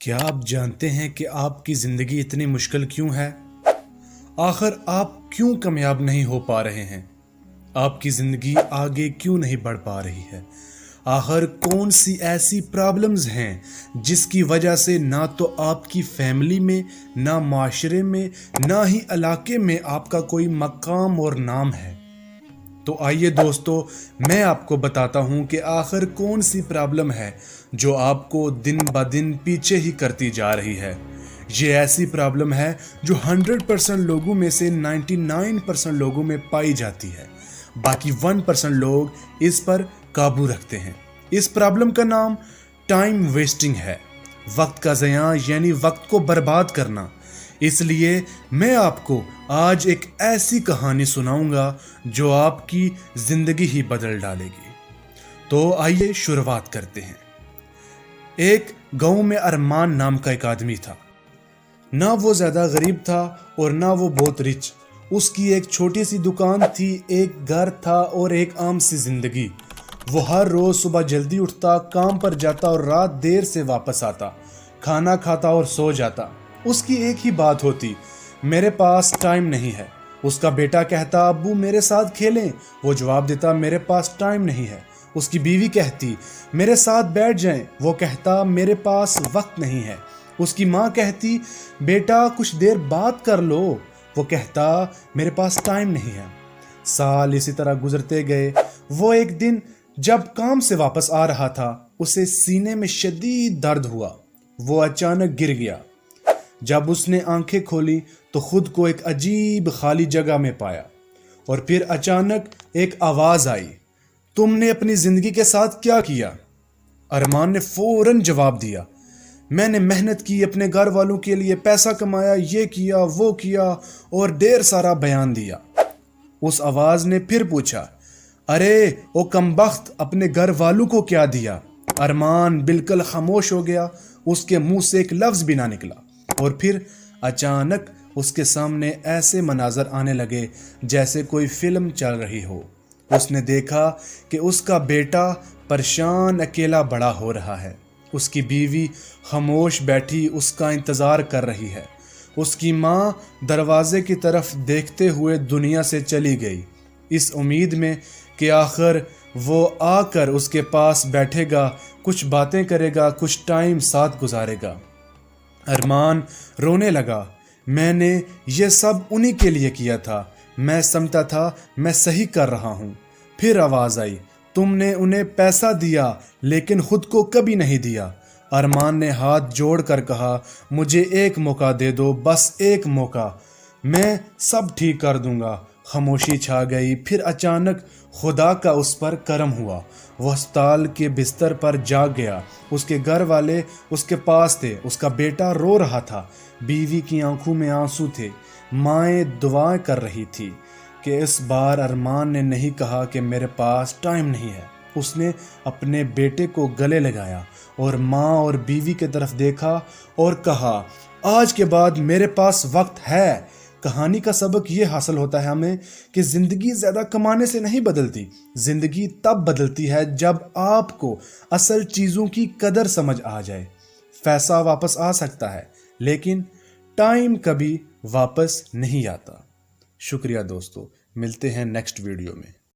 کیا آپ جانتے ہیں کہ آپ کی زندگی اتنی مشکل کیوں ہے؟ آخر آپ کیوں کامیاب نہیں ہو پا رہے ہیں؟ آپ کی زندگی آگے کیوں نہیں بڑھ پا رہی ہے؟ آخر کون سی ایسی پرابلمز ہیں جس کی وجہ سے نہ تو آپ کی فیملی میں، نہ معاشرے میں، نہ ہی علاقے میں آپ کا کوئی مقام اور نام ہے؟ تو آئیے دوستو، میں آپ کو بتاتا ہوں کہ آخر کون سی پرابلم ہے جو آپ کو دن بدن پیچھے ہی کرتی جا رہی ہے۔ یہ ایسی پرابلم ہے جو 100% لوگوں میں سے 99% لوگوں میں پائی جاتی ہے، باقی 1% لوگ اس پر قابو رکھتے ہیں۔ اس پرابلم کا نام ٹائم ویسٹنگ ہے، وقت کا ضیاع یعنی وقت کو برباد کرنا۔ اس لیے میں آپ کو آج ایک ایسی کہانی سناؤں گا جو آپ کی زندگی ہی بدل ڈالے گی۔ تو آئیے شروعات کرتے ہیں۔ ایک گاؤں میں ارمان نام کا ایک آدمی تھا۔ نہ وہ زیادہ غریب تھا اور نہ وہ بہت رچ۔ اس کی ایک چھوٹی سی دکان تھی، ایک گھر تھا اور ایک عام سی زندگی۔ وہ ہر روز صبح جلدی اٹھتا، کام پر جاتا اور رات دیر سے واپس آتا، کھانا کھاتا اور سو جاتا۔ اس کی ایک ہی بات ہوتی، میرے پاس ٹائم نہیں ہے۔ اس کا بیٹا کہتا، ابو میرے ساتھ کھیلیں۔ وہ جواب دیتا، میرے پاس ٹائم نہیں ہے۔ اس کی بیوی کہتی، میرے ساتھ بیٹھ جائیں۔ وہ کہتا، میرے پاس وقت نہیں ہے۔ اس کی ماں کہتی، بیٹا کچھ دیر بات کر لو۔ وہ کہتا، میرے پاس ٹائم نہیں ہے۔ سال اسی طرح گزرتے گئے۔ وہ ایک دن جب کام سے واپس آ رہا تھا، اسے سینے میں شدید درد ہوا۔ وہ اچانک گر گیا۔ جب اس نے آنکھیں کھولی تو خود کو ایک عجیب خالی جگہ میں پایا، اور پھر اچانک ایک آواز آئی، تم نے اپنی زندگی کے ساتھ کیا کیا؟ ارمان نے فوراً جواب دیا، میں نے محنت کی، اپنے گھر والوں کے لیے پیسہ کمایا، یہ کیا وہ کیا، اور ڈھیر سارا بیان دیا۔ اس آواز نے پھر پوچھا، ارے او کمبخت، اپنے گھر والوں کو کیا دیا؟ ارمان بالکل خاموش ہو گیا، اس کے منہ سے ایک لفظ بھی نہ نکلا۔ اور پھر اچانک اس کے سامنے ایسے مناظر آنے لگے جیسے کوئی فلم چل رہی ہو۔ اس نے دیکھا کہ اس کا بیٹا پریشان اکیلا بڑا ہو رہا ہے۔ اس کی بیوی خاموش بیٹھی اس کا انتظار کر رہی ہے۔ اس کی ماں دروازے کی طرف دیکھتے ہوئے دنیا سے چلی گئی، اس امید میں کہ آخر وہ آ کر اس کے پاس بیٹھے گا، کچھ باتیں کرے گا، کچھ ٹائم ساتھ گزارے گا۔ ارمان رونے لگا، میں نے یہ سب انہی کے لیے کیا تھا، میں سمجھتا تھا میں صحیح کر رہا ہوں۔ پھر آواز آئی، تم نے انہیں پیسہ دیا لیکن خود کو کبھی نہیں دیا۔ ارمان نے ہاتھ جوڑ کر کہا، مجھے ایک موقع دے دو، بس ایک موقع، میں سب ٹھیک کر دوں گا۔ خاموشی چھا گئی۔ پھر اچانک خدا کا اس پر کرم ہوا۔ وہ ہسپتال کے بستر پر جاگ گیا۔ اس کے گھر والے اس کے پاس تھے، اس کا بیٹا رو رہا تھا، بیوی کی آنکھوں میں آنسو تھے، مائیں دعائیں کر رہی تھی کہ اس بار ارمان نے نہیں کہا کہ میرے پاس ٹائم نہیں ہے۔ اس نے اپنے بیٹے کو گلے لگایا اور ماں اور بیوی کی طرف دیکھا اور کہا، آج کے بعد میرے پاس وقت ہے۔ کہانی کا سبق یہ حاصل ہوتا ہے ہمیں کہ زندگی زیادہ کمانے سے نہیں بدلتی، زندگی تب بدلتی ہے جب آپ کو اصل چیزوں کی قدر سمجھ آ جائے۔ پیسہ واپس آ سکتا ہے لیکن ٹائم کبھی واپس نہیں آتا۔ شکریہ دوستو، ملتے ہیں نیکسٹ ویڈیو میں۔